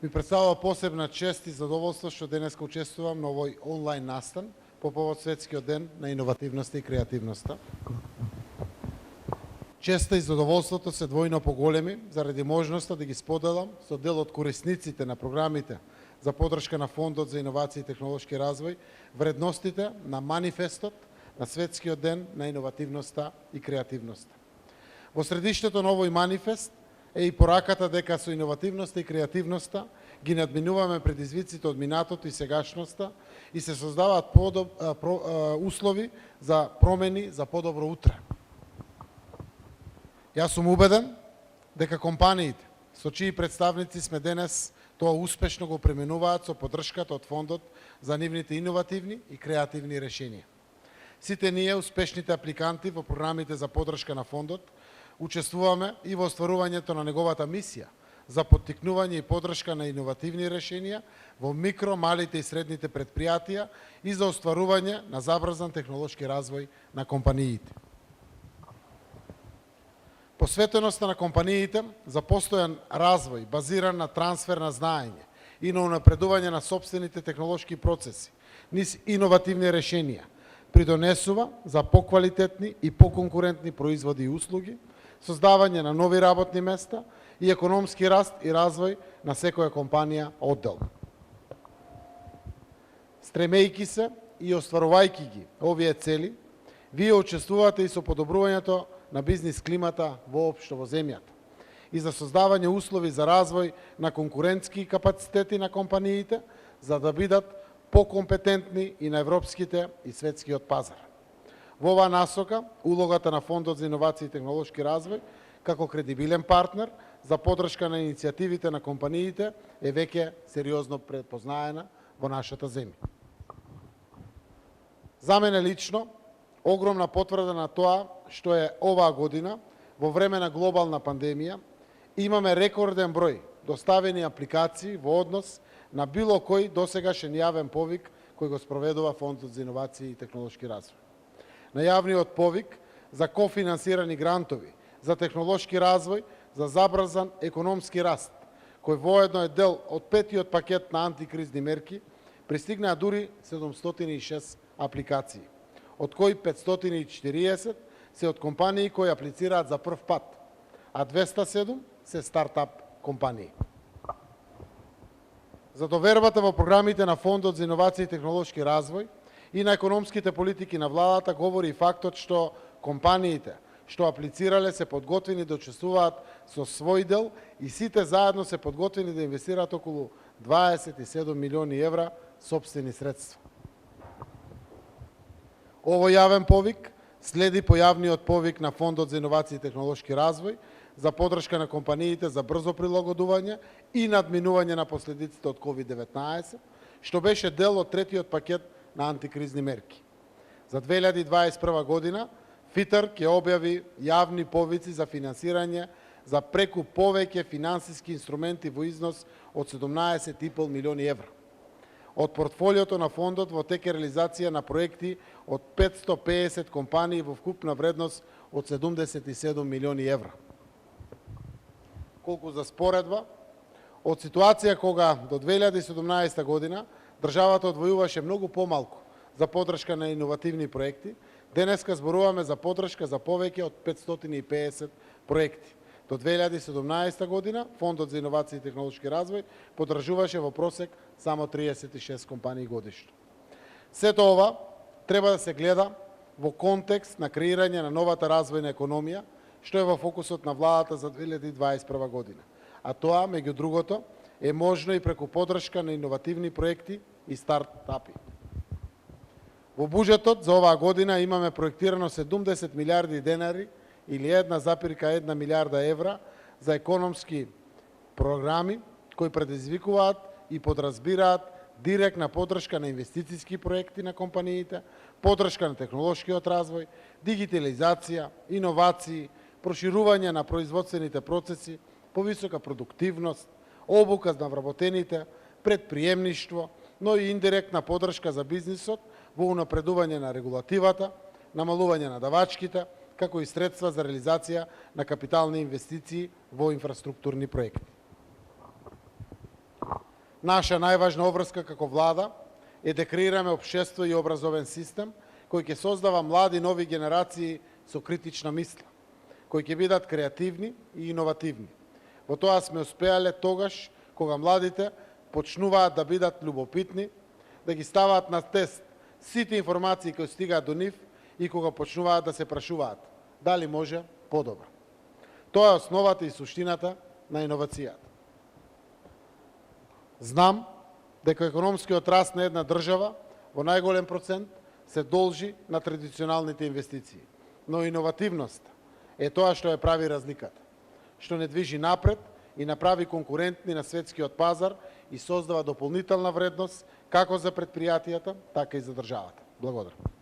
Ми представува посебна чест и задоволство што денеска учествувам на овој онлайн настан по повод Светскиот ден на иновативноста и креативноста. Честа и задоволството се двојно поголеми заради можноста да ги споделам со дел од корисниците на програмите за поддршка на Фондот за иновации и технолошки развој вредностите на манифестот на Светскиот ден на иновативноста и креативноста. Во средиштето на овој манифест е и пораката дека со иновативноста и креативноста ги надминуваме предизвиците од минатото и сегашноста и се создаваат услови за промени за подобро утре. Јас сум убеден дека компаниите со чии представници сме денес тоа успешно го пременуваат со поддршката од Фондот за нивните иновативни и креативни решенија. Сите ние, успешните апликанти во програмите за поддршка на Фондот, учествуваме и во остварувањето на неговата мисија за поттикнување и поддршка на иновативни решенија во микро, малите и средните предпријатија и за остварување на забрзан технолошки развој на компаниите. Посветеноста на компаниите за постојан развој базиран на трансфер на знаење и на унапредување на сопствените технолошки процеси низ иновативни решенија придонесува за поквалитетни и поконкурентни производи и услуги, создавање на нови работни места и економски раст и развој на секоја компанија одделно. Стремејќи се и остварувајќи ги овие цели, вие учествувате и со подобрувањето на бизнис климата воопшто во земјата и за создавање услови за развој на конкурентски капацитети на компаниите за да бидат покомпетентни и на европските и светскиот пазар. Во оваа насока, улогата на Фондот за иновации и технолошки развој како кредибилен партнер за поддршка на иницијативите на компаниите е веќе сериозно препознаена во нашата земја. За мене лично, огромна потврда на тоа што е оваа година, во време на глобална пандемија, имаме рекорден број доставени апликации во однос на било кој досегашен јавен повик кој го спроведува Фондот за иновации и технолошки развој. На јавниот повик за кофинансирани грантови за технолошки развој за забрзан економски раст, кој воедно е дел од петиот пакет на антикризни мерки, пристигнаа дури 706 апликации, од кои 540 се од компании кои аплицираат за прв пат, а 207 се стартап компании. За довербата во програмите на Фондот за иновации и технолошки развој и на економските политики на владата говори и фактот што компаниите што аплицирале се подготвени да учествуваат со свој дел и сите заедно се подготвени да инвестираат околу 27 милиони евра сопствени средства. Овој јавен повик следи по јавниот повик на Фондот за иновации и технолошки развој за поддршка на компаниите за брзо прилагодување и надминување на последиците од COVID-19, што беше дел од третиот пакет на антикризни мерки. За 2021 година ФИТР ќе објави јавни повици за финансирање за преку повеќе финансиски инструменти во износ од 17,5 милиони евра. Од портфолиото на фондот во тек е реализација на проекти од 550 компании во вкупна вредност од 77 милиони евра. Колку за споредба, од ситуација кога до 2017 година државата одвојуваше многу помалку за поддршка на иновативни проекти, денеска зборуваме за поддршка за повеќе од 550 проекти. До 2017 година Фондот за иновации и технолошки развој поддржуваше во просек само 36 компании годишно. Сето ова треба да се гледа во контекст на креирање на новата развојна економија, што е во фокусот на владата за 2021 година. А тоа, меѓу другото, е можно и преку поддршка на иновативни проекти и стартапи. Во буџетот за оваа година имаме проектирано 70 милиарди денари или 1,1 милиарда евра за економски програми кои предизвикуваат и подразбираат директна поддршка на инвестицијски проекти на компаниите, поддршка на технолошкиот развој, дигитализација, иновации, проширување на производствените процеси, повисока продуктивност, обука на вработените, предприемништво, но и индиректна поддршка за бизнисот во унапредување на регулативата, намалување на давачките, како и средства за реализација на капитални инвестиции во инфраструктурни проекти. Наша најважна обврска како влада е да креираме општество и образовен систем кој ќе создава млади нови генерации со критична мисла, кои ќе бидат креативни и иновативни. Во тоа сме успеале тогаш кога младите почнуваат да бидат љубопитни, да ги ставаат на тест сите информации кои стигаат до нив и кога почнуваат да се прашуваат дали може подобро. Тоа е основата и суштината на иновацијата. Знам дека економскиот раст на една држава во најголем процент се должи на традиционалните инвестиции, но иновативноста е тоа што ја прави разликата, што не движи напред и направи конкурентни на светскиот пазар и создава дополнителна вредност како за предпријатијата, така и за државата. Благодарам.